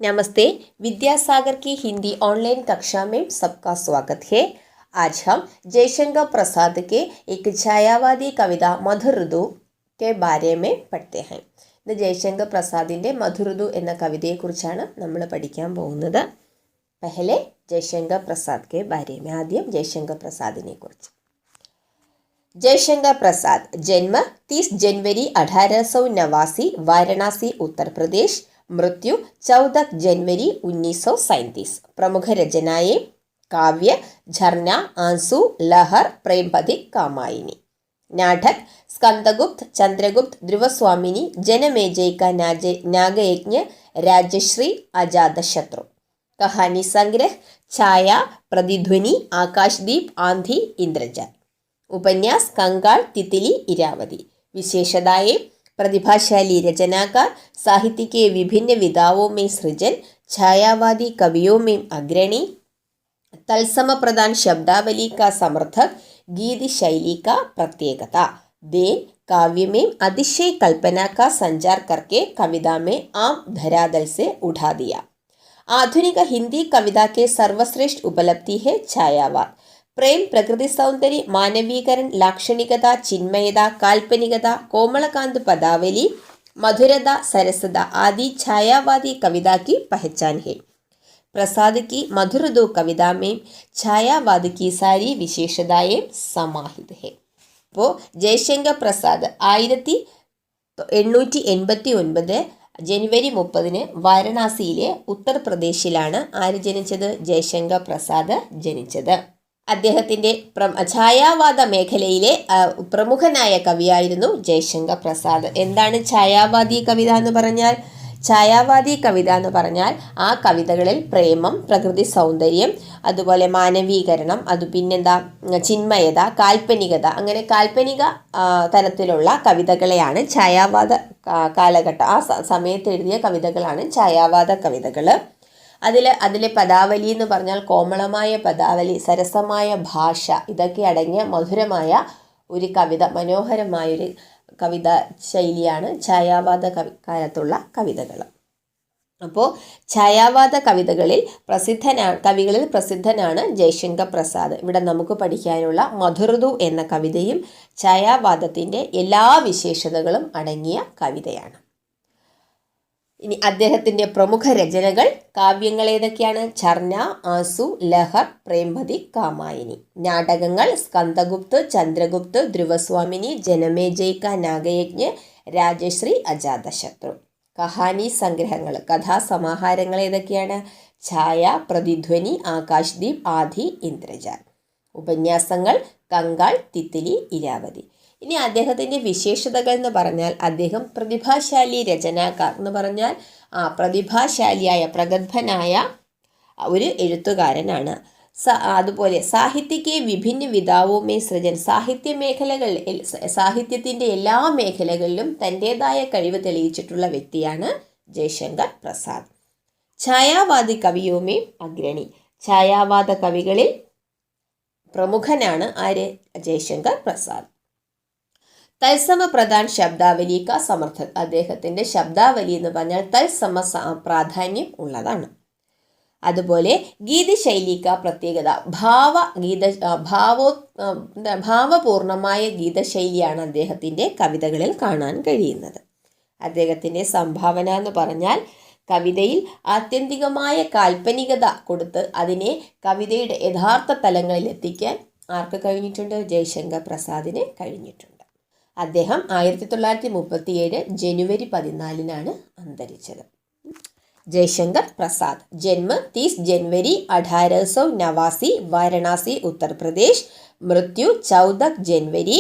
नमस्ते। विद्यासागर की हिंदी ऑनलाइन कक्षा में सबका स्वागत है। आज हम जयशंकर प्रसाद के एक छायावादी कविता मधुर ऋतु के बारे में पढ़ते हैं. ഇത് ജയശങ്കർ പ്രസാദിൻ്റെ മധുരഋതു എന്ന കവിതയെക്കുറിച്ചാണ് നമ്മൾ പഠിക്കാൻ പോകുന്നത്. പഹലെ ജയശങ്കർ പ്രസാദ് के बारे में. ആദ്യം ജയശങ്കർ പ്രസാദിനെ കുറിച്ച്. जयशंकर प्रसाद जन्म 30 जनवरी 1889 वाराणसी उत्तर प्रदेश. मृत्यु 14 जनवरी 1937. प्रमुख रचनाएं काव्य झरना, आंसू, लहर, प्रेमपति, कामायनी. नाटक स्कंदगुप्त, चंद्रगुप्त, ध्रुवस्वामिनी, जनमेजय का नागयज्ञ, राजश्री, अजातशत्रु. कहानी संग्रह छाया, प्रतिध्वनि, आकाशदीप, आंधी, इंद्रजाल. उपन्यास कंगाल, तितली, इरावती. विशेषताएं प्रतिभाशाली रचनाकार, साहित्य के विभिन्न विधाओं में सृजन, छायावादी कवियों में अग्रणी, तत्सम प्रधान शब्दावली का समर्थक, गीत शैली का प्रत्येकता. देन काव्य में अतिशय कल्पना का संचार करके कविता में आम धरातल से उठा दिया. आधुनिक हिंदी कविता के सर्वश्रेष्ठ उपलब्धि है छायावाद. प्रेम, प्रकृति सौंदर्य, मानवीकरण, लाक्षणिकता, चिन्मयता, काल्पनिकता, कोमलकांत पदावली, मधुरता, सरसता आदि छायावादी कविता की पहचान है. प्रसाद की मधुरऋतु कविता में छायावाद की सारी विशेषताएं समाहित है. അപ്പോൾ ജയശങ്കർ പ്രസാദ് 1889 ജനുവരി 30 വാരണാസിയിലെ ഉത്തർപ്രദേശിലാണ് ആര് ജനിച്ചത്? ജയശങ്കർ പ്രസാദ് ജനിച്ചത്. അദ്ദേഹത്തിൻ്റെ ഛായാവാദ മേഖലയിലെ പ്രമുഖനായ കവിയായിരുന്നു ജയശങ്കർ പ്രസാദ്. എന്താണ് ഛായാവാദി കവിത എന്ന് പറഞ്ഞാൽ? ഛായാവാദി കവിത എന്ന് പറഞ്ഞാൽ ആ കവിതകളിൽ പ്രേമം, പ്രകൃതി സൗന്ദര്യം, അതുപോലെ മാനവീകരണം, പിന്നെന്താ ചിന്മയത, കാൽപ്പനികത, അങ്ങനെ കാൽപ്പനിക തരത്തിലുള്ള കവിതകളെയാണ് ഛായാവാദ കാലഘട്ടം ആ സമയത്ത് എഴുതിയ കവിതകളാണ് ഛായാവാദ കവിതകൾ. അതിലെ പദാവലി എന്ന് പറഞ്ഞാൽ കോമളമായ പദാവലി, സരസമായ ഭാഷ, ഇതൊക്കെ അടങ്ങിയ മധുരമായ ഒരു കവിത, മനോഹരമായൊരു കവിതാ ശൈലിയാണ് ഛായാവാദ കാലത്തുള്ള കവിതകൾ. അപ്പോൾ ഛായാവാദ കവികളിൽ പ്രസിദ്ധനാണ് ജയശങ്കർ പ്രസാദ്. ഇവിടെ നമുക്ക് പഠിക്കാനുള്ള മധുരഋതു എന്ന കവിതയും ഛായാവാദത്തിൻ്റെ എല്ലാ വിശേഷതകളും അടങ്ങിയ കവിതയാണ്. ഇനി അദ്ദേഹത്തിൻ്റെ പ്രമുഖ രചനകൾ, കാവ്യങ്ങൾ ഏതൊക്കെയാണ്? ഝർന, ആസു, ലഹർ, പ്രേംപതി, കാമായനി. നാടകങ്ങൾ സ്കന്ദഗുപ്ത്, ചന്ദ്രഗുപ്ത്, ധ്രുവസ്വാമിനി, ജനമേജയ കാ നാഗയജ്ഞ, രാജശ്രീ, അജാതശത്രു. കഹാനി സംഗ്രഹങ്ങൾ, കഥാസമാഹാരങ്ങൾ ഏതൊക്കെയാണ്? ഛായ, പ്രതിധ്വനി, ആകാശദീപ്, ആധി, ഇന്ദ്രജാൽ. ഉപന്യാസങ്ങൾ കങ്കാൾ, തിത്തിലി, ഇരാവതി. ഇനി അദ്ദേഹത്തിൻ്റെ വിശേഷതകൾ എന്ന് പറഞ്ഞാൽ അദ്ദേഹം പ്രതിഭാശാലി രചനാകാർ എന്ന് പറഞ്ഞാൽ പ്രതിഭാശാലിയായ പ്രഗത്ഭനായ ഒരു എഴുത്തുകാരനാണ്. അതുപോലെ സാഹിത്യക്ക് വിഭിന്ന വിധാവുമേ സൃജൻ, സാഹിത്യത്തിൻ്റെ എല്ലാ മേഖലകളിലും തൻ്റേതായ കഴിവ് തെളിയിച്ചിട്ടുള്ള വ്യക്തിയാണ് ജയശങ്കർ പ്രസാദ്. ഛായാവാദി കവിയോമേ അഗ്രണി, ഛായാവാദ കവികളിൽ പ്രമുഖനാണ് ആര്? ജയശങ്കർ പ്രസാദ്. തത്സമ പ്രധാൻ ശബ്ദാവലി കാ സമർത്ഥക്, അദ്ദേഹത്തിൻ്റെ ശബ്ദാവലി എന്ന് പറഞ്ഞാൽ തത്സമ പ്രാധാന്യം ഉള്ളതാണ്. അതുപോലെ ഗീതശൈലിക്ക പ്രത്യേകത, ഭാവപൂർണമായ ഗീതശൈലിയാണ് അദ്ദേഹത്തിൻ്റെ കവിതകളിൽ കാണാൻ കഴിയുന്നത്. അദ്ദേഹത്തിൻ്റെ സംഭാവന എന്ന് പറഞ്ഞാൽ കവിതയിൽ ആത്യന്തികമായ കാൽപ്പനികത കൊടുത്ത് അതിനെ കവിതയുടെ യഥാർത്ഥ തലങ്ങളിൽ എത്തിക്കാൻ ആർക്ക് കഴിഞ്ഞിട്ടുണ്ട്? ജയശങ്കർ പ്രസാദിന് കഴിഞ്ഞിട്ടുണ്ട്. അദ്ദേഹം 1937 ജനുവരി 14 അന്തരിച്ചത്. जयशंकर प्रसाद जन्म 30 जनवरी 1889 वाराणसी उत्तर प्रदेश. मृत्यु 14 जनवरी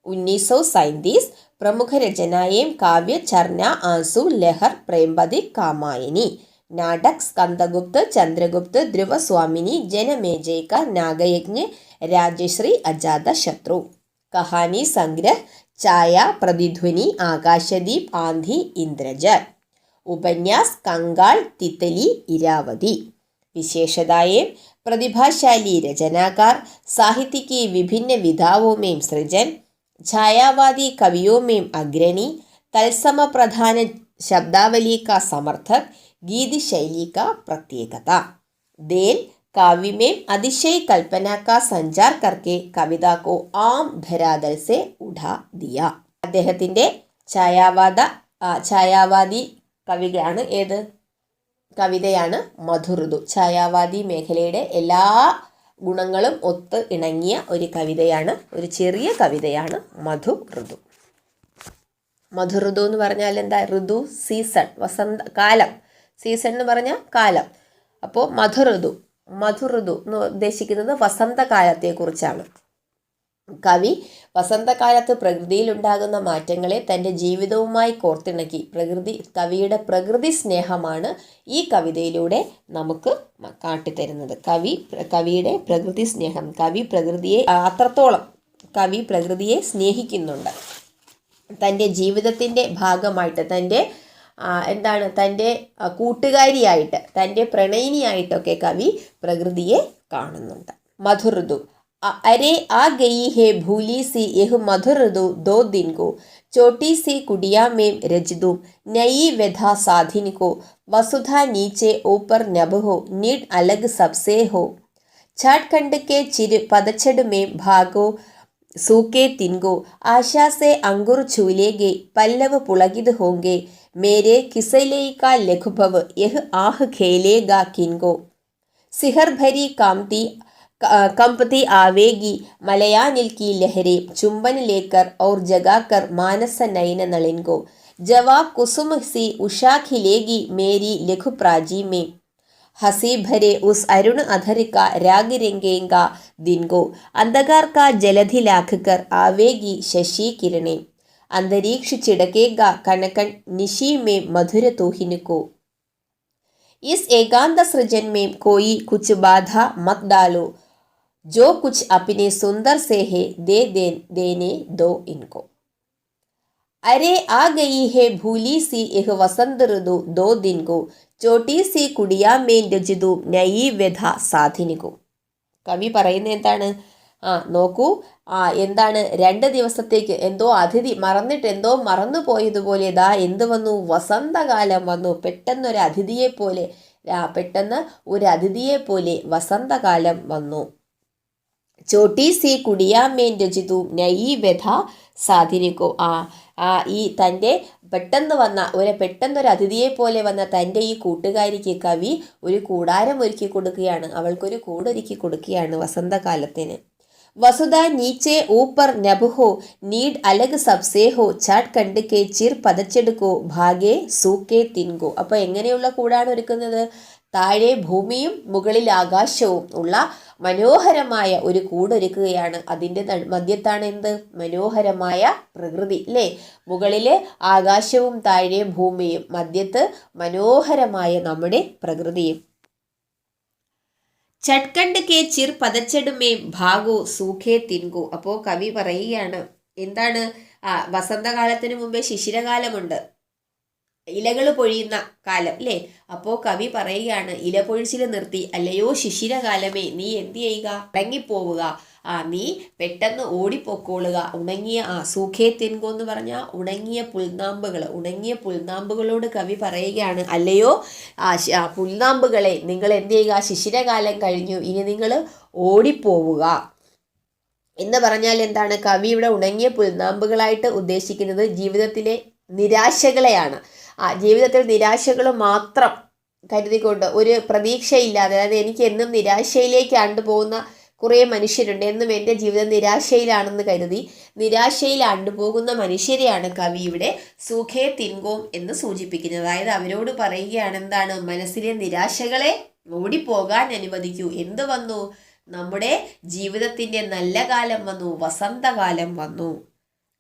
1937. प्रमुख रचनाएं काव्य झरना, आंसू, लहर, प्रेमपति, कामायनी. नाटक स्कंदगुप्त, चंद्रगुप्त, ध्रुवस्वामिनी, जनमेजय का नागयज्ञ, राजश्री, अजातशत्रु. कहानी संग्रह छाया, प्रतिध्वनि, आकाशदीप, आंधी, इंद्रजाल. उपन्यास कंगाल, तितली, इरावती. विशेषताएं प्रतिभाशाली रचनाकार, साहित्य की विभिन्न विधाओं में सृजन, छायावादी कवियों में अग्रणी, तत्सम प्रधान शब्दावली का समर्थक, गीत शैली का प्रत्യേकता। देन काव्य में अतिशय कल्पना का संचार करके कविता को आम धरातल से उठा दिया. അദ്ദേഹത്തിൻ്റെ ഛായാവാദി കവിതയാണ് ഏത്? കവിതയാണ് മധുഋതു. ഛായാവാദി മേഖലയുടെ എല്ലാ ഗുണങ്ങളും ഒത്ത് ഇണങ്ങിയ ഒരു കവിതയാണ്, ഒരു ചെറിയ കവിതയാണ് മധുഋതു. മധുഋതു എന്ന് പറഞ്ഞാൽ എന്താ? ഋതു, സീസൺ, വസന്ത കാലം. സീസൺ എന്ന് പറഞ്ഞാൽ കാലം. അപ്പോൾ മധുഋതു എന്ന് ഉദ്ദേശിക്കുന്നത് വസന്തകാലത്തെക്കുറിച്ചാണ്. കവി വസന്തകാലത്ത് പ്രകൃതിയിലുണ്ടാകുന്ന മാറ്റങ്ങളെ തൻ്റെ ജീവിതവുമായി കോർത്തിണക്കി. കവിയുടെ പ്രകൃതി സ്നേഹമാണ് ഈ കവിതയിലൂടെ നമുക്ക് കാട്ടിത്തരുന്നത്. കവിയുടെ പ്രകൃതി സ്നേഹം. അത്രത്തോളം കവി പ്രകൃതിയെ സ്നേഹിക്കുന്നുണ്ട്. തൻ്റെ ജീവിതത്തിൻ്റെ ഭാഗമായിട്ട്, തൻ്റെ തൻ്റെ കൂട്ടുകാരിയായിട്ട്, തൻ്റെ പ്രണയിനിയായിട്ടൊക്കെ കവി പ്രകൃതിയെ കാണുന്നുണ്ട്. മധുഋതു. अरे आ गई है भूली सी यह मधुर ऋतु 2 दिन को, छोटी सी कुटिया में रच दूं नई व्यथा साधिन को, वसुधा नीचे ऊपर नभ हो नीड अलग सबसे हो, छाटखंड के चिर पदछड़ में भागो सूखे तिनको, आशा से अंकुर छूलेगे पल्लव पुलकित होंगे, मेरे किसले का लघुभव यह आह खेलेगा किनको, सिहर भरी कामती कंपती आवेगी मलयानिल की लहरें चुंबन लेकर और जगाकर मानस नयन नलिन को, जवा कुसुम सी उषा खिलेगी मेरी लघु प्राजी में, हंसी भरे उस अरुण अधर का राग रंगेगा दिन को, अंधकार का जलधि लाख कर आवेगी शशि किरणें, अंतरिक्ष चिड़केगा कनकन निशी में मधुर तोहिन को, इस एकांत सृजन में कोई कुछ बाधा मत डालो, जो कुछ अपने सुंदर से है देने दो इनको. अरे आ गई है भूली सी यह वसंत ऋतु 2 दिन को, छोटी सी कुटिया में रच दूं नई व्यथा साधिन को. കവി പറയുന്നത് എന്താണ്? നോക്കൂ, എന്താണ് 2 ദിവസത്തേക്ക് എന്തോ അതിഥി മറന്നിട്ട് എന്തോ മറന്നു പോയതുപോലെ ദാ എന്ത് വന്നു? വസന്തകാലം വന്നു. പെട്ടെന്ന് ഒരു അതിഥിയെ പോലെ വസന്തകാലം വന്നു. ചോട്ടി സി കുടിയാ മേൻ രചിതു നയി വ്യഥ സാധിനിക്കോ. ഈ തൻ്റെ പെട്ടെന്നൊരു അതിഥിയെ പോലെ വന്ന തൻ്റെ ഈ കൂട്ടുകാരിക്ക് കവി ഒരു കൂടാരം ഒരുക്കി കൊടുക്കുകയാണ്. അവൾക്കൊരു കൂടൊരുക്കി കൊടുക്കുകയാണ് വസന്തകാലത്തിന്. വസുധ നീച്ചെ ഊപ്പർ നഭുഹോ നീഡ് അലഗ് സബ്സേ ഹോ ചാട്ട് കണ്ട് കെ ചിർ പതച്ചെടുക്കോ ഭാഗേ സൂക്കേ തിൻകോ. അപ്പോൾ എങ്ങനെയുള്ള കൂടാണ് ഒരുക്കുന്നത്? താഴെ ഭൂമിയും മുകളിൽ ആകാശവും ഉള്ള മനോഹരമായ ഒരു കൂടൊരുക്കുകയാണ്. അതിൻ്റെ മധ്യത്താണ് എന്ത്? മനോഹരമായ പ്രകൃതി അല്ലേ? മുകളിൽ ആകാശവും താഴെ ഭൂമിയും, മധ്യത്ത് മനോഹരമായ നമ്മുടെ പ്രകൃതിയും. ചട്കണ്ട് കെ ചിർ പതച്ചടുമേ ഭാഗോ സൂഖേ തിൻകോ. അപ്പോൾ കവി പറയുകയാണ് എന്താണ്? വസന്തകാലത്തിന് മുമ്പേ ശിശിരകാലമുണ്ട്, ഇലകൾ പൊഴിയുന്ന കാലം അല്ലേ? അപ്പോൾ കവി പറയുകയാണ്, ഇല പൊഴിച്ചിൽ നിർത്തി, അല്ലയോ ശിശിരകാലമേ നീ എന്ത് ചെയ്യുക? അടങ്ങിപ്പോവുക, നീ പെട്ടെന്ന് ഓടിപ്പോക്കോളുക. ഉണങ്ങിയ സൂഖേ തിൻകോ എന്ന് പറഞ്ഞാൽ ഉണങ്ങിയ പുൽനാമ്പുകളോട് കവി പറയുകയാണ്, അല്ലയോ പുൽനാമ്പുകളെ നിങ്ങൾ എന്ത് ചെയ്യുക? ശിശിരകാലം കഴിഞ്ഞു, ഇനി നിങ്ങൾ ഓടിപ്പോവുക എന്ന് പറഞ്ഞാൽ എന്താണ്? കവി ഇവിടെ ഉണങ്ങിയ പുൽനാമ്പുകളായിട്ട് ഉദ്ദേശിക്കുന്നത് ജീവിതത്തിലെ നിരാശകളെയാണ്. ജീവിതത്തിൽ നിരാശകൾ മാത്രം കരുതിക്കൊണ്ട് ഒരു പ്രതീക്ഷയില്ലാതെ, അതായത് എനിക്ക് എന്നും നിരാശയിലേക്ക് ആണ്ടുപോകുന്ന കുറേ മനുഷ്യരുണ്ട്, എന്നും എൻ്റെ ജീവിതം നിരാശയിലാണെന്ന് കരുതി നിരാശയിൽ ആണ്ടുപോകുന്ന മനുഷ്യരെയാണ് കവി ഇവിടെ സൂഖേ തിൻകോം എന്ന് സൂചിപ്പിക്കുന്നത്. അതായത് അവരോട് പറയുകയാണ് എന്താണ്? മനസ്സിലെ നിരാശകളെ ഓടിപ്പോകാൻ അനുവദിക്കൂ. എന്ത് വന്നു? നമ്മുടെ ജീവിതത്തിൻ്റെ നല്ല കാലം വന്നു, വസന്തകാലം വന്നു.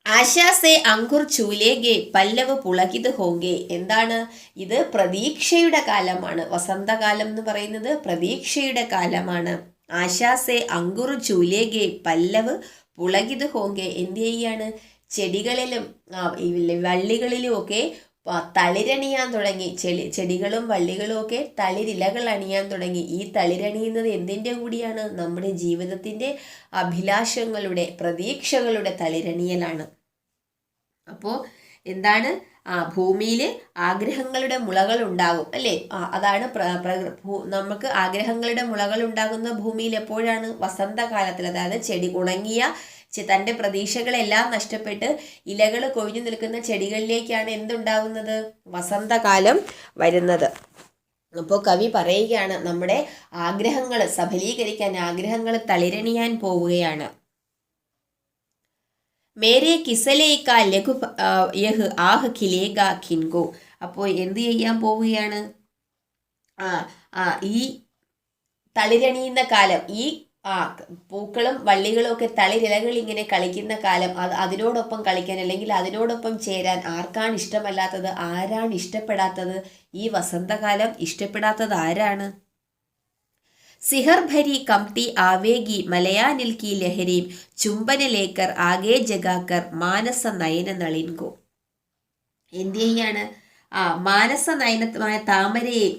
ആശാ സേ അങ്കുർ ചൂലേഗെ പല്ലവ് പുളകിത് ഹോങ്കെ. എന്താണ് ഇത്? പ്രതീക്ഷയുടെ കാലമാണ്. വസന്തകാലം എന്ന് പറയുന്നത് പ്രതീക്ഷയുടെ കാലമാണ്. ആശാ സേ അങ്കുർ ചൂലേഗെ പല്ലവ് പുളകിത് ഹോങ്കെ. എന്ത് ചെയ്യാണ്? ചെടികളിലും വള്ളികളിലും ഒക്കെ തളിരണിയാൻ തുടങ്ങി. ചെടികളും വള്ളികളും ഒക്കെ തളിരിലകൾ അണിയാൻ തുടങ്ങി. ഈ തളിരണിയുന്നത് എന്തിൻ്റെ കൂടിയാണ്? നമ്മുടെ ജീവിതത്തിൻ്റെ അഭിലാഷങ്ങളുടെ, പ്രതീക്ഷകളുടെ തളിരണിയലാണ്. അപ്പോൾ എന്താണ്? ഭൂമിയിൽ ആഗ്രഹങ്ങളുടെ മുളകൾ ഉണ്ടാകും അല്ലേ? അതാണ് നമുക്ക് ആഗ്രഹങ്ങളുടെ മുളകൾ ഉണ്ടാകുന്ന ഭൂമിയിൽ എപ്പോഴാണ്? വസന്തകാലത്തിൽ. അതായത് ചെടി ഉണങ്ങിയ തൻ്റെ പ്രതീക്ഷകളെല്ലാം നഷ്ടപ്പെട്ട് ഇലകൾ കൊഴിഞ്ഞു നിൽക്കുന്ന ചെടികളിലേക്കാണ് എന്തുണ്ടാകുന്നത്? വസന്തകാലം വരുന്നത്. അപ്പോൾ കവി പറയുകയാണ്, നമ്മുടെ ആഗ്രഹങ്ങൾ സഫലീകരിക്കാൻ, ആഗ്രഹങ്ങൾ തളിരണിയാൻ പോവുകയാണ്. മേരെ കിസലേക്ക ലഘു യഹ് ആഹ് ഖിലേഗ ഖിൻകോ. അപ്പോൾ എന്ത് ചെയ്യാൻ പോവുകയാണ്? ഈ തളിരണിയുന്ന കാലം, ഈ പൂക്കളും വള്ളികളും ഒക്കെ തളിരിലകൾ ഇങ്ങനെ കളിക്കുന്ന കാലം, അതിനോടൊപ്പം കളിക്കാൻ അല്ലെങ്കിൽ അതിനോടൊപ്പം ചേരാൻ ആർക്കാണ് ഇഷ്ടമല്ലാത്തത്? ആരാണ് ഇഷ്ടപ്പെടാത്തത്? ഈ വസന്തകാലം ഇഷ്ടപ്പെടാത്തത് ആരാണ്? സിഹർ ഭരി കംതി ആവേഗി മലയാനിൽ കി ലഹരീം ചുംബന ലേക്കർ ആകെ ജഗാക്കർ മാനസ നയന നളിൻകോ. എന്ത് ചെയ്യാണ്? മാനസ നയനമായ താമരയെ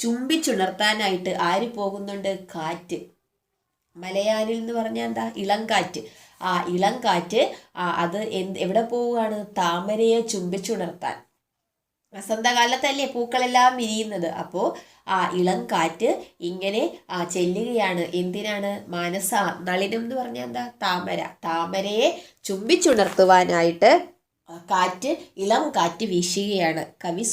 ചുംബിച്ചുണർത്താനായിട്ട് ആര് പോകുന്നുണ്ട്? കാറ്റ്. മലയാനിൽ എന്ന് പറഞ്ഞാൽ എന്താ? ഇളംകാറ്റ്. ഇളംകാറ്റ് അത് എവിടെ പോവുകയാണ്? താമരയെ ചുംബിച്ചുണർത്താൻ. വസന്തകാലത്തല്ലേ പൂക്കളെല്ലാം വിരിയുന്നത്. അപ്പോൾ ഇളം കാറ്റ് ഇങ്ങനെ ചെല്ലുകയാണ്. എന്തിനാണ്? മാനസ നളിനം എന്ന് പറഞ്ഞാൽ എന്താ? താമര. താമരയെ ചുംബിച്ചുണർത്തുവാനായിട്ട് കാറ്റ്, ഇളം കാറ്റ് വീശുകയാണ്. കവി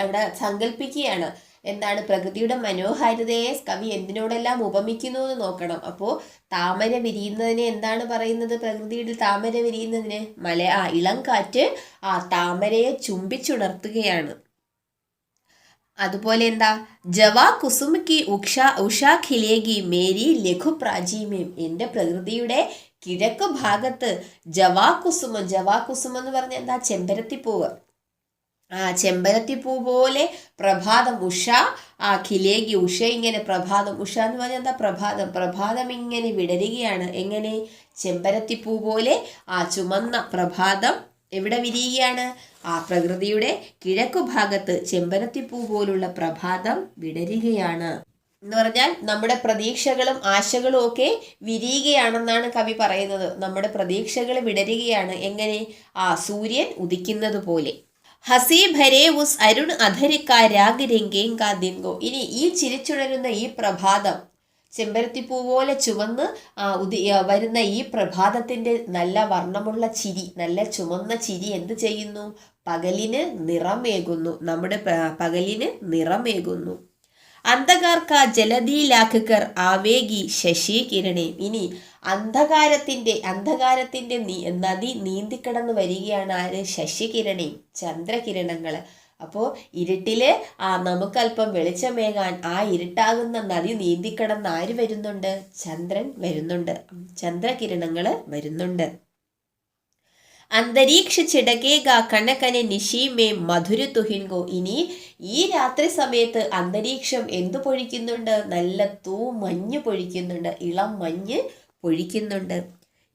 അവിടെ സങ്കല്പിക്കുകയാണ്. എന്താണ്? പ്രകൃതിയുടെ മനോഹാരിതയെ കവി എന്തിനോടെല്ലാം ഉപമിക്കുന്നു എന്ന് നോക്കണം. അപ്പോൾ താമര വിരിയുന്നതിനെ എന്താണ് പറയുന്നത്? പ്രകൃതിയുടെ താമര വിരിയുന്നതിന് ഇളം കാറ്റ് താമരയെ ചുംബിച്ചുണർത്തുകയാണ്. അതുപോലെ എന്താ? ജവാ കുസുമി ഉഷാ ഖിലേഗി മേരി ലഘു പ്രാചീമ്യം. എൻ്റെ പ്രകൃതിയുടെ കിഴക്ക് ഭാഗത്ത് ജവാകുസുമം. ജവാകുസുമം എന്ന് പറഞ്ഞാൽ എന്താ? ചെമ്പരത്തിപ്പൂവ്. ചെമ്പരത്തിപ്പൂ പോലെ പ്രഭാതം. ഉഷ ഖിലേഗി. ഉഷ ഇങ്ങനെ പ്രഭാതം. ഉഷ എന്ന് പറഞ്ഞാൽ എന്താ? പ്രഭാതം. പ്രഭാതം ഇങ്ങനെ വിടരുകയാണ്. എങ്ങനെ? ചെമ്പരത്തിപ്പൂ പോലെ ചുമന്ന പ്രഭാതം എവിടെ വിരിയുകയാണ്? പ്രകൃതിയുടെ കിഴക്കു ഭാഗത്ത് ചെമ്പരത്തിപ്പൂ പോലുള്ള പ്രഭാതം വിടരുകയാണ് എന്ന് പറഞ്ഞാൽ നമ്മുടെ പ്രതീക്ഷകളും ആശകളും ഒക്കെ വിരിയുകയാണെന്നാണ് കവി പറയുന്നത്. നമ്മുടെ പ്രതീക്ഷകൾ വിടരുകയാണ്. എങ്ങനെ? സൂര്യൻ ഉദിക്കുന്നത് പോലെ. ഹസി ഭരേ ഉസ് അരുൺ അധരിക്ക രാഗ് രംഗേങ്ക ദിൻഗോ. ഇനി ഈ ചിരിച്ചുണരുന്ന ഈ പ്രഭാതം, ചെമ്പരത്തിപ്പൂ പോലെ ചുവന്ന് വരുന്ന ഈ പ്രഭാതത്തിൻ്റെ നല്ല വർണ്ണമുള്ള ചിരി, നല്ല ചുമന്ന ചിരി എന്ത് ചെയ്യുന്നു? പകലിന് നിറമേകുന്നു. നമ്മുടെ പകലിന് നിറമേകുന്നു. അന്ധകാർക്ക ജലദീലാഖർ ആവേഗി ശശി കിരണേ. ഇനി അന്ധകാരത്തിൻ്റെ നദി നീന്തിക്കടന്ന് വരികയാണ്. ആര്? ശശികിരണേ, ചന്ദ്രകിരണങ്ങൾ. അപ്പോൾ ഇരുട്ടില് നമുക്കല്പം വെളിച്ചമേകാൻ ഇരുട്ടാകുന്ന നദി നീന്തിക്കടന്ന് ആര് വരുന്നുണ്ട്? ചന്ദ്രൻ വരുന്നുണ്ട്, ചന്ദ്രകിരണങ്ങൾ വരുന്നുണ്ട്. അന്തരീക്ഷ ചിടകേക കണക്കനെ നിശീമേ മധുര തുഹിൻകോ. ഇനി ഈ രാത്രി സമയത്ത് അന്തരീക്ഷം എന്തു പൊഴിക്കുന്നുണ്ട്? നല്ല മഞ്ഞ് പൊഴിക്കുന്നുണ്ട്, ഇളം മഞ്ഞ് പൊഴിക്കുന്നുണ്ട്.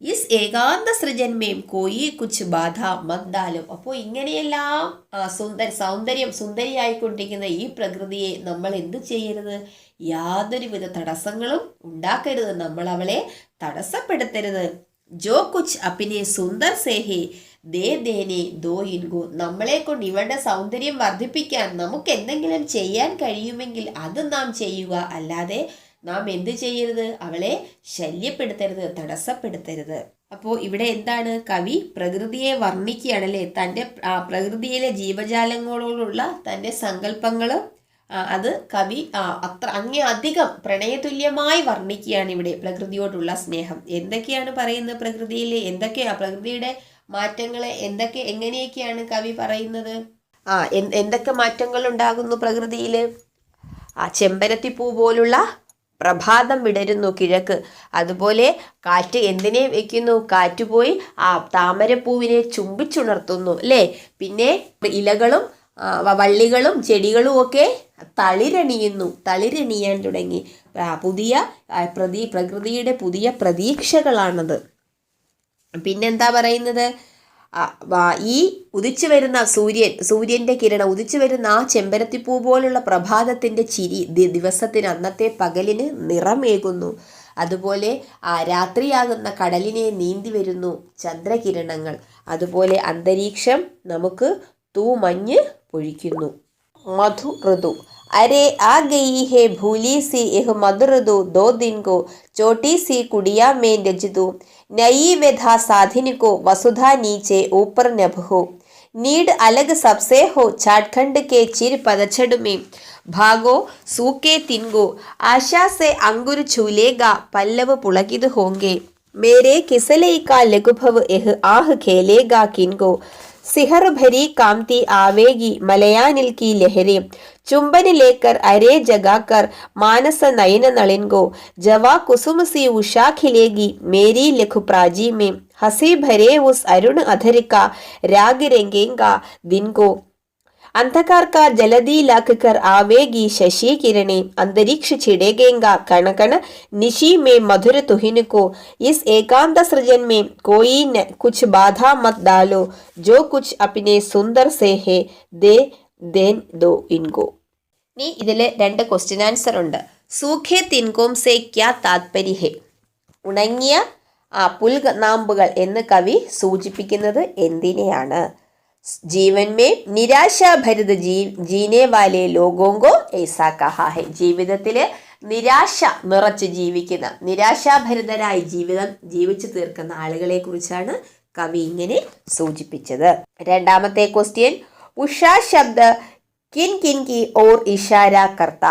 ഇസ് ഏകാന്ത സൃജന്മേം കോയി കുച്ച് ബാധ മദ്ദാലും. അപ്പോൾ ഇങ്ങനെയെല്ലാം സുന്ദരിയായിക്കൊണ്ടിരിക്കുന്ന ഈ പ്രകൃതിയെ നമ്മൾ എന്ത് ചെയ്യരുത്? യാതൊരുവിധ തടസ്സങ്ങളും ഉണ്ടാക്കരുത്. നമ്മൾ അവളെ തടസ്സപ്പെടുത്തരുത്. ജോ കുച്ച് അപ്പിനെ സുന്ദർ സേഹേ ദേ ദേനെ ദോ ഇൻകോ. നമ്മളെ കൊണ്ട് ഇവളുടെ സൗന്ദര്യം വർദ്ധിപ്പിക്കാൻ നമുക്ക് എന്തെങ്കിലും ചെയ്യാൻ കഴിയുമെങ്കിൽ അത് നാം ചെയ്യുക. അല്ലാതെ നാം എന്ത് ചെയ്യരുത്? അവളെ ശല്യപ്പെടുത്തരുത്, തടസ്സപ്പെടുത്തരുത്. അപ്പോൾ ഇവിടെ എന്താണ്? കവി പ്രകൃതിയെ വർണ്ണിക്കുകയാണല്ലേ. തൻ്റെ പ്രകൃതിയിലെ ജീവജാലങ്ങളോടുള്ള തൻ്റെ സങ്കല്പങ്ങൾ അത് കവി അങ്ങേയധികം പ്രണയതുല്യമായി വർണ്ണിക്കുകയാണ് ഇവിടെ പ്രകൃതിയോടുള്ള സ്നേഹം. എന്തൊക്കെയാണ് പറയുന്നത്? പ്രകൃതിയിലെ പ്രകൃതിയുടെ മാറ്റങ്ങളെ എങ്ങനെയൊക്കെയാണ് കവി പറയുന്നത്? എന്തൊക്കെ മാറ്റങ്ങൾ ഉണ്ടാകുന്നു പ്രകൃതിയിൽ? ചെമ്പരത്തിപ്പൂ പോലുള്ള പ്രഭാതം വിടരുന്നു കിഴക്ക്. അതുപോലെ കാറ്റ് എന്തിനെ വയ്ക്കുന്നു? കാറ്റ് പോയി താമരപ്പൂവിനെ ചുംബിച്ചുണർത്തുന്നു അല്ലേ. പിന്നെ ഇലകളും വള്ളികളും ചെടികളും ഒക്കെ തളിരണിയാൻ തുടങ്ങി. പ്രകൃതിയുടെ പുതിയ പ്രതീക്ഷകളാണത്. പിന്നെന്താ പറയുന്നത്? ഈ ഉദിച്ചു വരുന്ന സൂര്യൻ്റെ കിരണം, ഉദിച്ചു വരുന്ന ചെമ്പരത്തിപ്പൂ പോലുള്ള പ്രഭാതത്തിൻ്റെ ചിരി ദിവസത്തിന്, അന്നത്തെ പകലിന് നിറമേകുന്നു. അതുപോലെ രാത്രിയാകുന്ന കടലിനെ നീന്തി വരുന്നു ചന്ദ്രകിരണങ്ങൾ. അതുപോലെ അന്തരീക്ഷം നമുക്ക് തൂമഞ്ഞ് പൊഴിക്കുന്നു. മധു ഋതു. अरे आ गई है भूली सी यह मधुर ऋतु, 2 दिन को छोटी सी कुड़िया में रज दूं, नई व्यथा साधिन को वसुधा नीचे ऊपर नभ हो, नीड अलग सबसे हो झारखंड के चिर पतझड़ में, भागो सूखे तिनको आशा से अंकुर छूलेगा, पल्लव पुलकित होंगे, मेरे किसले का लघुभव यह आह खेलेगा किनको, सिहर भरी कामती आवेगी मलयानिल की लहरें, चुंबन लेकर अरे जगाकर मानस नयन नलिन को, जवा कुसुम सी उषा खिलेगी मेरी लिखु प्राजी में, हंसी भरे उस अरुण अधर का राग रेंगेगा दिन को, अंधकार का जलदी लाख कर आवेगी शशि किरणे, अंतरिक्ष छिड़ेगेगा कण कण निशी में मधुर तुहिन को, इस एकांत सृजन में कोई न कुछ बाधा मत डालो, जो कुछ अपने सुंदर से है दे देन दो इनको. ഇനി ഇതിൽ 2 ക്വസ്റ്റ്യൻ ആൻസർ ഉണ്ട്. സൂഖേ തിൻകോം സേ ക്യാ താത്പര്യ ഹെ? ഉണങ്ങിയ പുൽനാമ്പുകൾ എന്ന് കവി സൂചിപ്പിക്കുന്നത് എന്തിനെയാണ്? जीवन में निराशा भरित जीने वाले लोगों को ऐसा कहा है. ജീവിതത്തിൽ നിരാശ നിറച്ച് ജീവിക്കുന്ന, നിരാശാഭരിതരായി ജീവിതം ജീവിച്ചു തീർക്കുന്ന ആളുകളെ കുറിച്ചാണ് കവി ഇങ്ങനെ സൂചിപ്പിച്ചത്. രണ്ടാമത്തെ ക്വസ്റ്റ്യൻ, ഉഷാ ശബ്ദ കിൻ കിൻ കി ഓർ ഇഷാര കർത്ത.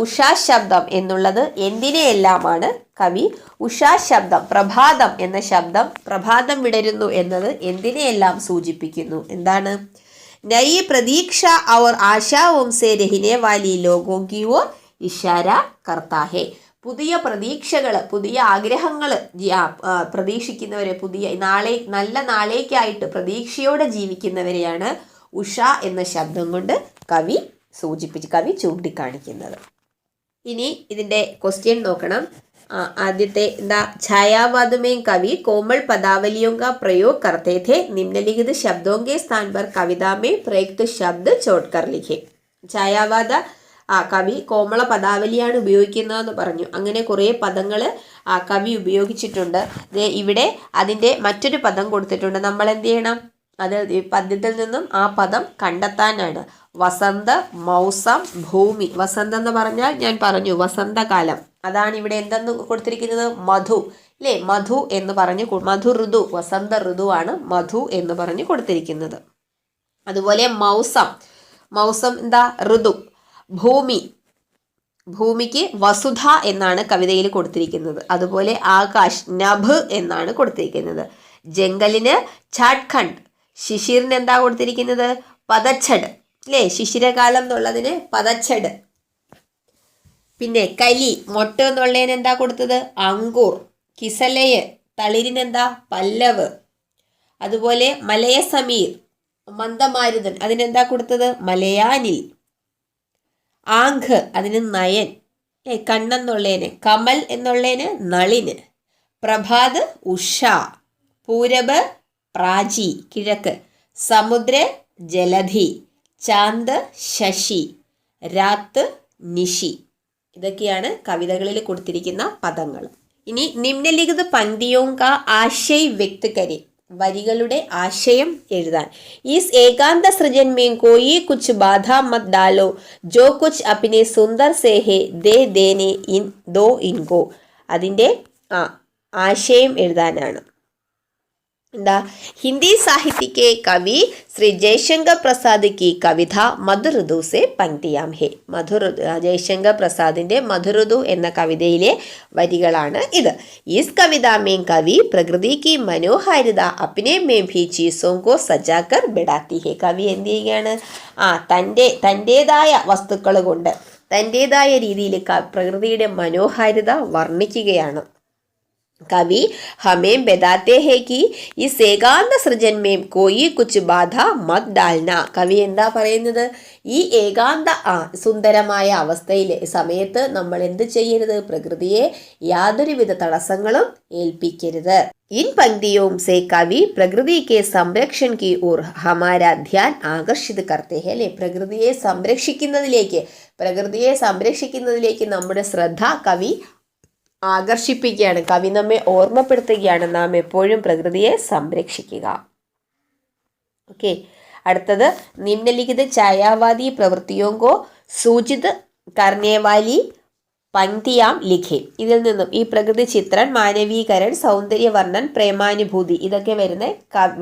ഉഷാ ശബ്ദം എന്നുള്ളത് എന്തിനെയെല്ലാമാണ് കവി ഉഷാ ശബ്ദം, പ്രഭാതം എന്ന ശബ്ദം, പ്രഭാതം വിടരുന്നു എന്നത് എന്തിനെയെല്ലാം സൂചിപ്പിക്കുന്നു? എന്താണ്? നയി പ്രതീക്ഷ और आशाओं से रहने वाली लोगों की ओर इशारा करता है. പുതിയ പ്രതീക്ഷകൾ, പുതിയ ആഗ്രഹങ്ങൾ പ്രതീക്ഷിക്കുന്നവരെ, പുതിയ നല്ല നാളേക്കായിട്ട് പ്രതീക്ഷയോടെ ജീവിക്കുന്നവരെയാണ് ഉഷ എന്ന ശബ്ദം കൊണ്ട് കവി ചൂണ്ടിക്കാണിക്കുന്നത്. ഇനി ഇതിൻ്റെ ക്വസ്റ്റ്യൻ നോക്കണം. आदित्य छायावाद में कवि कोमल पदावलियों का प्रयोग करते थे, निम्नलिखित शब्दों के स्थान पर कविता में प्रयुक्त शब्द छोड़कर लिखे. ഛായാവാദ കവി കോമള പദാവലിയാണ് ഉപയോഗിക്കുന്നതെന്ന് പറഞ്ഞു. അങ്ങനെ കുറേ പദങ്ങൾ കവി ഉപയോഗിച്ചിട്ടുണ്ട്. ഇവിടെ അതിൻ്റെ മറ്റൊരു പദം കൊടുത്തിട്ടുണ്ട്. നമ്മൾ എന്ത് ചെയ്യണം? അത് പദ്യത്തിൽ നിന്നും ആ പദം കണ്ടെത്താനാണ്. വസന്ത, മൗസം, ഭൂമി. വസന്തം എന്ന് പറഞ്ഞാൽ ഞാൻ പറഞ്ഞു വസന്തകാലം. അതാണ് ഇവിടെ എന്തെന്ന് കൊടുത്തിരിക്കുന്നത്? മധു അല്ലേ? മധു എന്ന് പറഞ്ഞ് മധു ഋതു, വസന്ത ഋതുവാണ് മധു എന്ന് പറഞ്ഞ് കൊടുത്തിരിക്കുന്നത്. അതുപോലെ മൗസം, മൗസം എന്താ? ഋതു. ഭൂമി, ഭൂമിക്ക് വസുധ എന്നാണ് കവിതയിൽ കൊടുത്തിരിക്കുന്നത്. അതുപോലെ ആകാശ്, നഭ് എന്നാണ് കൊടുത്തിരിക്കുന്നത്. ജംഗലിന് ഝാർഖണ്ഡ്, ശിശിറിന് എന്താ കൊടുത്തിരിക്കുന്നത്? പതച്ചഡ് അല്ലേ? ശിശിരകാലം എന്നുള്ളതിന് പതച്ചഡ്. പിന്നെ കലി, മൊട്ട് എന്നുള്ളതിന് എന്താ കൊടുത്തത്? അങ്കൂർ. കിസലയ്, തളിരിനെന്താ? പല്ലവ്. അതുപോലെ മലയ സമീർ, മന്ദമാരുതൻ, അതിനെന്താ കൊടുത്തത്? മലയാനിൽ. ആംഖ്, അതിന് നയൻ. കണ്ണെന്നുള്ളതിന് കമൽ എന്നുള്ളതിന് നളിന്. പ്രഭാത് ഉഷ. പൂരബ് പ്രാചി, കിഴക്ക്. സമുദ്ര ജലധി. ചാന്ദ് ശശി. രാത്ത് നിശി. ഇതൊക്കെയാണ് കവിതകളിൽ കൊടുത്തിരിക്കുന്ന പദങ്ങൾ. ഇനി നിമ്നലിഖിത പങ്ക്തിയോं का आशय व्यक्त करें. വരികളുടെ ആശയം എഴുതാൻ. इस एकांत सृजन में कोई कुछ बाधा मत डालो, जो कुछ अपने सुंदर से है दे देने दो इनको. അതിൻ്റെ ആശയം എഴുതാനാണ്. എന്താ? हिंदी साहित्य के कवि श्री जयशंकर प्रसाद की कविता मधुर ऋतु से पंक्तियां है. ജയശങ്കർ പ്രസാദിന്റെ മധുർ ഋതു എന്ന കവിതയിലെ വരികളാണ് ഇത്. इस कविता में कवि प्रकृति की मनोहारिता अपने में भी चीजों को सजाकर बिड़ाती है. കവി എന്ത് ചെയ്യുകയാണ്? തൻ്റെതായ വസ്തുക്കൾ കൊണ്ട് തൻ്റെതായ രീതിയിൽ പ്രകൃതിയുടെ മനോഹാരിത വർണ്ണിക്കുകയാണ്. कवि हमें बताते हैं कि इस ഏകാന്ത സൃജൻ में कोई कुछ बाधा मत डालना. കവി എന്താ പറയുന്നത്? ഈ ഏകാന്ത സുന്ദരമായ അവസ്ഥയിൽ സമയത്ത് നമ്മൾ എന്ത് ചെയ്യരുത്? പ്രകൃതിയെ യാതൊരുവിധ തടസ്സങ്ങളും ഏൽപ്പിക്കരുത്. इन पंक्तियों से कवि प्रकृति के संरक्षण की ओर हमारा ध्यान आकर्षित करते हैं. അല്ലേ? പ്രകൃതിയെ സംരക്ഷിക്കുന്നതിലേക്ക് നമ്മുടെ ശ്രദ്ധ കവി ആകർഷിപ്പിക്കുകയാണ്. കവി നമ്മെ ഓർമ്മപ്പെടുത്തുകയാണ് നാം എപ്പോഴും പ്രകൃതിയെ സംരക്ഷിക്കുക. ഓക്കെ. അടുത്തത് നിമ്നലിഖിത ഛായാവാദി പ്രവൃത്തിയോങ്കോ സൂചിത് കർണേവാലി പങ്ക്തിയാം ലിഖേ. ഇതിൽ നിന്നും ഈ പ്രകൃതി ചിത്രൻ, മാനവീകരൺ, സൗന്ദര്യവർണ്ണൻ, പ്രേമാനുഭൂതി ഇതൊക്കെ വരുന്ന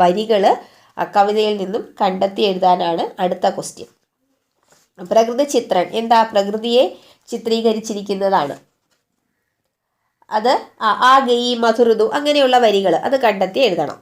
വരികൾ കവിതയിൽ നിന്നും കണ്ടെത്തി എഴുതാനാണ് അടുത്ത ക്വസ്റ്റ്യൻ. പ്രകൃതി ചിത്രൻ എന്താ? പ്രകൃതിയെ ചിത്രീകരിച്ചിരിക്കുന്നതാണ്. അത് ആ ഗയി മധുഋതു അങ്ങനെയുള്ള വരികൾ അത് കണ്ടെത്തി എഴുതണം.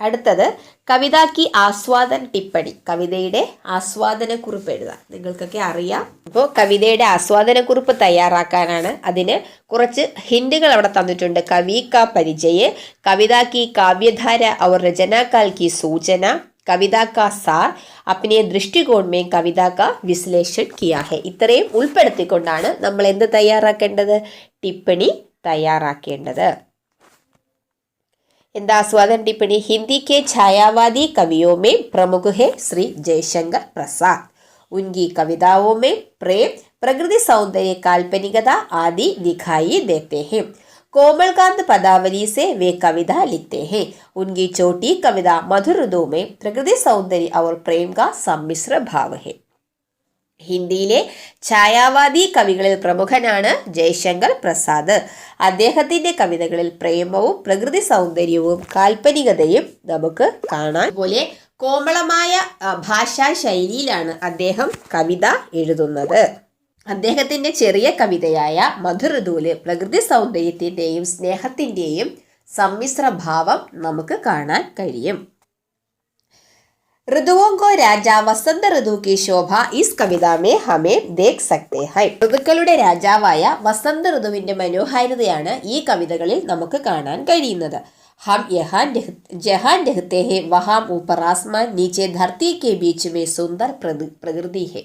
അടുത്തത് കവിതാക്കി ആസ്വാദൻ ടിപ്പണി. കവിതയുടെ ആസ്വാദനക്കുറിപ്പ് എഴുതാം. നിങ്ങൾക്കൊക്കെ അറിയാം. അപ്പോൾ കവിതയുടെ ആസ്വാദനക്കുറിപ്പ് തയ്യാറാക്കാനാണ്. അതിന് കുറച്ച് ഹിൻഡുകൾ അവിടെ തന്നിട്ടുണ്ട്. കവി കാ പരിചയ, കവിതാക്കി കാവ്യധാര और रचनाकाल की सूचना, കവിതാ കാ സാർ, അപ്നെ ദൃഷ്ടികോൺ മേ കവിതാ കാ വിശ്ലേഷൺ കിയാ ഹെ. ഇത്രയും ഉൾപ്പെടുത്തിക്കൊണ്ടാണ് നമ്മൾ എന്ത് തയ്യാറാക്കേണ്ടത്? ടിപ്പണി തയ്യാറാക്കേണ്ടത്. എന്താ ആസ്വാദन टिप्पणी? हिंदी के छायावादी कवियों में प्रमुख है श्री जयशंकर प्रसाद. उनकी कविताओं में प्रेम, प्रकृति सौंदर्य, काल्पनिकता आदि दिखाई देते हैं. कोमलकांत पदावली से वे कविता लिखते हैं. उनकी छोटी कविता मधुऋतु में प्रकृति सौंदर्य और प्रेम का सम्मिश्र भाव है. ഹിന്ദിയിലെ ഛായാവാദി കവികളിൽ പ്രമുഖനാണ് ജയശങ്കർ പ്രസാദ്. അദ്ദേഹത്തിൻ്റെ കവിതകളിൽ പ്രേമവും പ്രകൃതി സൗന്ദര്യവും കാൽപ്പനികതയും നമുക്ക് കാണാൻ. അതുപോലെ കോമളമായ ഭാഷാ ശൈലിയിലാണ് അദ്ദേഹം കവിത എഴുതുന്നത്. അദ്ദേഹത്തിൻ്റെ ചെറിയ കവിതയായ മധുഋതുവിൽ പ്രകൃതി സൗന്ദര്യത്തിൻ്റെയും സ്നേഹത്തിൻ്റെയും സമ്മിശ്ര ഭാവം നമുക്ക് കാണാൻ കഴിയും. ഋതുओं को രാജാ വസന്ത ഋതു की शोभा इस कविता में हमें देख सकते हैं. ഋതുക്കളുടെ രാജാവായ വസന്ത ഋതുവിന്റെ മനോഹാരിതയാണ് ഈ കവിതകളിൽ നമുക്ക് കാണാൻ കഴിയുന്നത്. हम जहाँ रहते हैं वहाँ ऊपर आसमान, नीचे धरती के बीच में सुंदर प्रकृति है.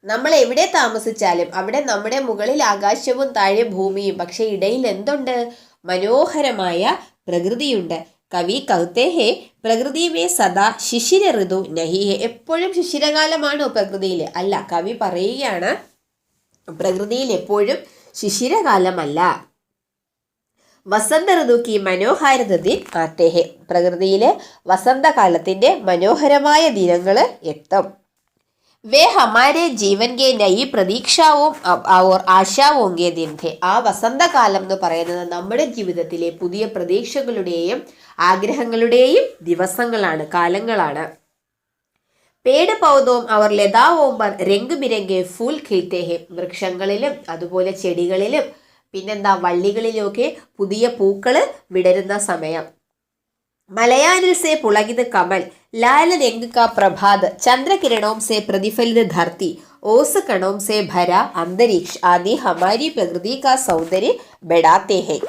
നമ്മൾ എവിടെ താമസിച്ചാലും അവിടെ നമ്മുടെ മുകളിൽ ആകാശവും താഴെ ഭൂമിയും, പക്ഷെ ഇടയിൽ എന്തുണ്ട്? മനോഹരമായ പ്രകൃതിയുണ്ട്. കവി कहते हैं പ്രകൃതി മേ സദാ ശിശിര ഋതു നഹി ഹെ. എപ്പോഴും ശിശിരകാലമാണോ പ്രകൃതിയിൽ? അല്ല. കവി പറയുകയാണ് പ്രകൃതിയിൽ എപ്പോഴും ശിശിരകാലമല്ല. വസന്ത ഋതു കി മനോഹാരിത ദിൻ ആത്തെ ഹെ. പ്രകൃതിയിൽ വസന്തകാലത്തിൻ്റെ മനോഹരമായ ദിനങ്ങൾ എത്തും. വേ ഹമാരെ ജീവൻ കെ നയി പ്രതീക്ഷാവും और ആശാവോं के दिन थे. ആ വസന്തകാലം എന്ന് പറയുന്നത് നമ്മുടെ ജീവിതത്തിലെ പുതിയ പ്രതീക്ഷകളുടെയും ആഗ്രഹങ്ങളുടെയും ദിവസങ്ങളാണ്, കാലങ്ങളാണ്. പേട് പൗധവും അവർ ലതാവും പർ രംഗ് ബിരംഗെ ഫൂൽ ഖിൽത്തെ ഹെ. വൃക്ഷങ്ങളിലും അതുപോലെ ചെടികളിലും പിന്നെന്താ വള്ളികളിലുമൊക്കെ പുതിയ പൂക്കൾ വിടരുന്ന സമയം. മലയാനിൽ സെ പുളകിത് കമൽ, लाल रंग का प्रभात, चंद्र किरणों से प्रतिफलित धरती, ओस कणों से भरा अंतरिक्ष आदि हमारी प्रकृति का सौंदर्य बढ़ाते हैं.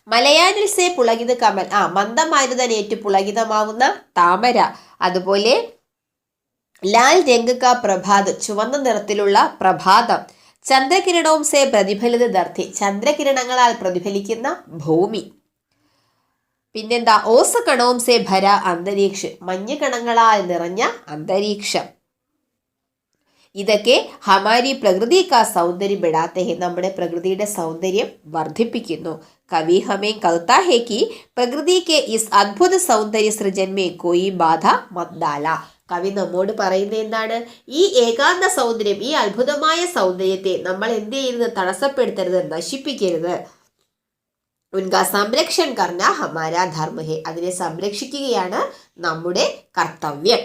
മലയാനിൽ സെ പുളകിത് കമൽ, മന്ദമാരുതനേറ്റ് പുളകിതമാവുന്ന താമര. അതുപോലെ ലാൽ രംഗ് കാ പ്രഭാത്, ചുവന്ന നിറത്തിലുള്ള പ്രഭാതം. ചന്ദ്രകിരണവും സെ പ്രതിഫലിത ധർത്തി, ചന്ദ്രകിരണങ്ങളാൽ പ്രതിഫലിക്കുന്ന ഭൂമി. പിന്നെന്താ? ഓസ കണവും സെ ഭര അന്തരീക്ഷ, മഞ്ഞ് കണങ്ങളാൽ നിറഞ്ഞ അന്തരീക്ഷം. ഇതൊക്കെ ഹമാരി പ്രകൃതി കാ സൗന്ദര്യം ബെടാത്തെ ഹെ, നമ്മുടെ പ്രകൃതിയുടെ സൗന്ദര്യം വർദ്ധിപ്പിക്കുന്നു. കവി ഹമേ कहता है कि പ്രകൃതി കെ ഇസ് അദ്ഭുത സൗന്ദര്യ സൃജൻ മേ കോയി ബാധ മത് ഡാല. കവി നമ്മോട് പറയുന്നത് എന്താണ്? ഈ ഏകാന്ത സൗന്ദര്യം, ഈ അത്ഭുതമായ സൗന്ദര്യത്തെ നമ്മൾ എന്ത് ചെയ്യരുത്? തടസ്സപ്പെടുത്തരുത്, നശിപ്പിക്കരുത്. ഉൻകാ സംരക്ഷൺ കർണ ഹമാരാ ധർമ്മ ഹെ, അതിനെ സംരക്ഷിക്കുകയാണ് നമ്മുടെ കർത്തവ്യം.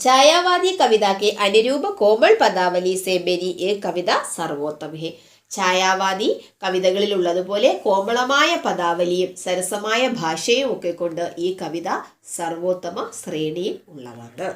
ഛായാവാദി കവിത കെ അനുരൂപ കോമൾ പദാവലി സെ ബനി ഏ കവിത സർവോത്തമ ഹെ. ഛായാവാദി കവിതകളിൽ ഉള്ളതുപോലെ കോമളമായ പദാവലിയും സരസമായ ഭാഷയും ഒക്കെ കൊണ്ട് ഈ കവിത സർവോത്തമ ശ്രേണിയിൽ ഉള്ളതാണ്.